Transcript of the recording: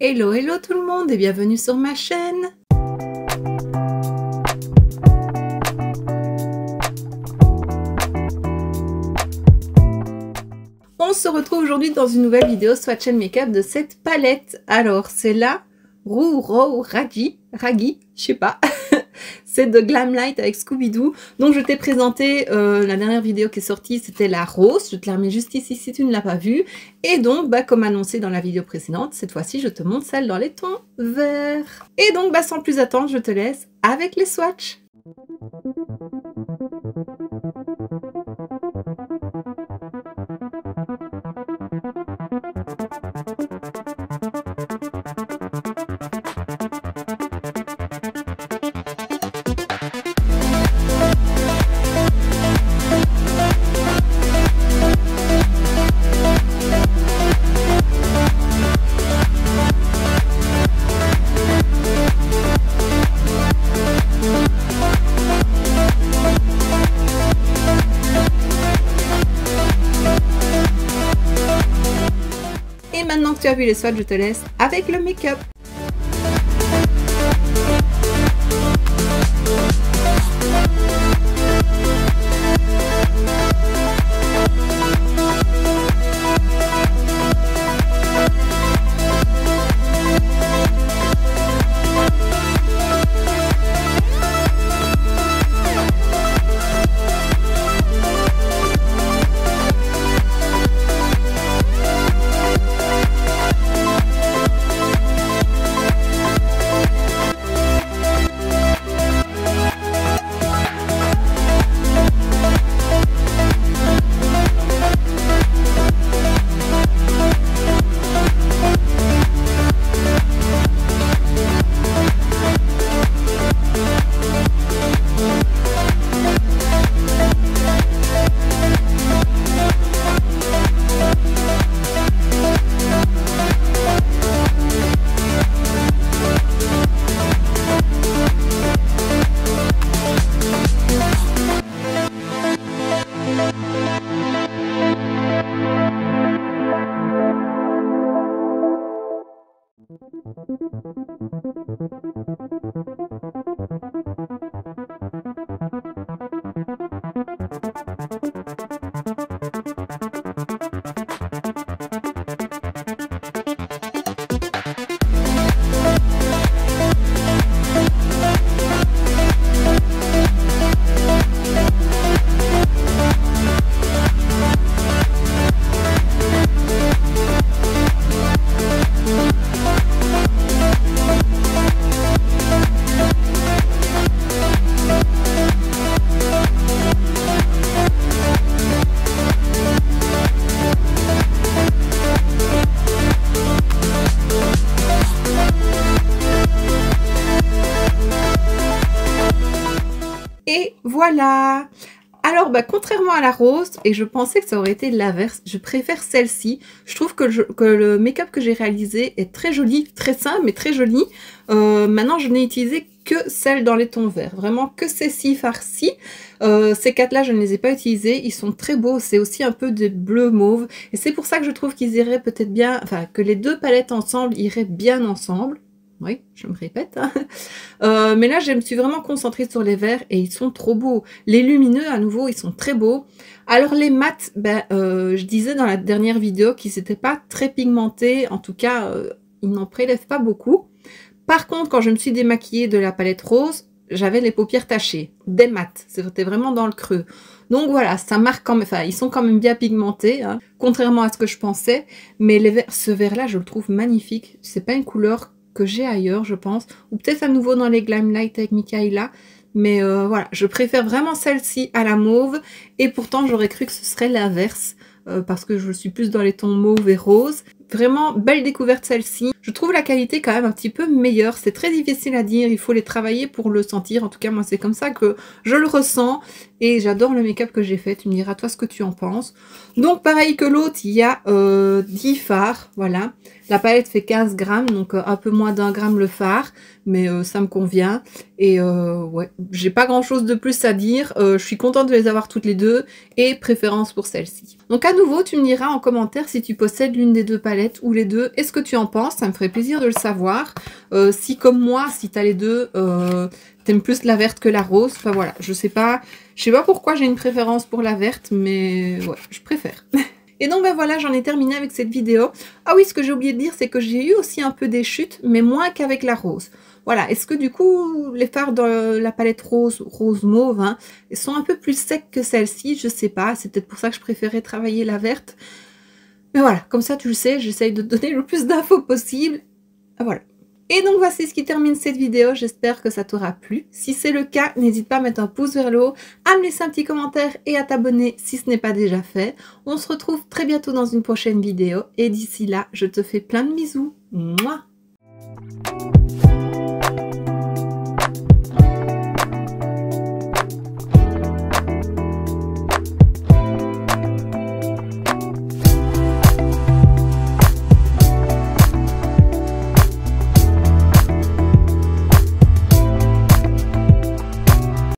Hello, hello tout le monde et bienvenue sur ma chaîne. On se retrouve aujourd'hui dans une nouvelle vidéo Swatch and Makeup de cette palette. Alors c'est la Ragi, je sais pas. C'est de Glamlight avec Scooby-Doo. Donc je t'ai présenté la dernière vidéo qui est sortie, c'était la rose. Je te la remets juste ici si tu ne l'as pas vue. Et donc, comme annoncé dans la vidéo précédente, cette fois-ci je te montre celle dans les tons verts. Et donc, sans plus attendre, je te laisse avec les swatchs. Et maintenant que tu as vu les swatchs, je te laisse avec le make-up. Et voilà. Alors, contrairement à la rose, et je pensais que ça aurait été l'inverse, je préfère celle-ci. Je trouve que le make-up que j'ai réalisé est très joli, très simple, mais très joli. Maintenant, je n'ai utilisé que celle dans les tons verts. Vraiment que ces farcis. Ces quatre-là, je ne les ai pas utilisés. Ils sont très beaux. C'est aussi un peu de bleu mauve. Et c'est pour ça que je trouve qu'ils iraient peut-être bien... Enfin, que les deux palettes ensemble iraient bien ensemble. Oui, je me répète. Hein. Mais là, je me suis vraiment concentrée sur les verts et ils sont trop beaux. Les lumineux, à nouveau, ils sont très beaux. Alors, les mats, je disais dans la dernière vidéo qu'ils n'étaient pas très pigmentés. En tout cas, ils n'en prélèvent pas beaucoup. Par contre, quand je me suis démaquillée de la palette rose, j'avais les paupières tachées. Des mats. C'était vraiment dans le creux. Donc voilà, ça marque quand même... Enfin, ils sont quand même bien pigmentés, hein, contrairement à ce que je pensais. Mais ce vert-là, je le trouve magnifique. C'est pas une couleur que j'ai ailleurs, je pense, ou peut-être à nouveau dans les Glamlight avec Michaela, mais voilà, je préfère vraiment celle-ci à la mauve, et pourtant j'aurais cru que ce serait l'inverse, parce que je suis plus dans les tons mauve et rose. Vraiment belle découverte celle-ci. Je trouve la qualité quand même un petit peu meilleure, c'est très difficile à dire, il faut les travailler pour le sentir, en tout cas moi c'est comme ça que je le ressens, et j'adore le make-up que j'ai fait, tu me diras toi ce que tu en penses. Donc pareil que l'autre, il y a 10 fards, voilà. La palette fait 15 grammes, donc un peu moins d'1 gramme le fard, mais ça me convient. Et ouais, j'ai pas grand chose de plus à dire. Je suis contente de les avoir toutes les deux et préférence pour celle-ci. Donc à nouveau, tu me diras en commentaire si tu possèdes l'une des deux palettes ou les deux. Est-ce que tu en penses? Ça me ferait plaisir de le savoir. Si comme moi, si tu as les deux, t'aimes plus la verte que la rose. Enfin voilà, je sais pas pourquoi j'ai une préférence pour la verte, mais ouais, je préfère. Et donc ben voilà, j'en ai terminé avec cette vidéo. Ah oui, ce que j'ai oublié de dire, c'est que j'ai eu aussi un peu des chutes, mais moins qu'avec la rose. Voilà, est-ce que du coup, les fards de la palette rose mauve, hein, sont un peu plus secs que celle-ci? Je sais pas, c'est peut-être pour ça que je préférais travailler la verte. Mais voilà, comme ça tu le sais, j'essaye de te donner le plus d'infos possible. Voilà. Et donc voici ce qui termine cette vidéo, j'espère que ça t'aura plu. Si c'est le cas, n'hésite pas à mettre un pouce vers le haut, à me laisser un petit commentaire et à t'abonner si ce n'est pas déjà fait. On se retrouve très bientôt dans une prochaine vidéo et d'ici là, je te fais plein de bisous. Mouah.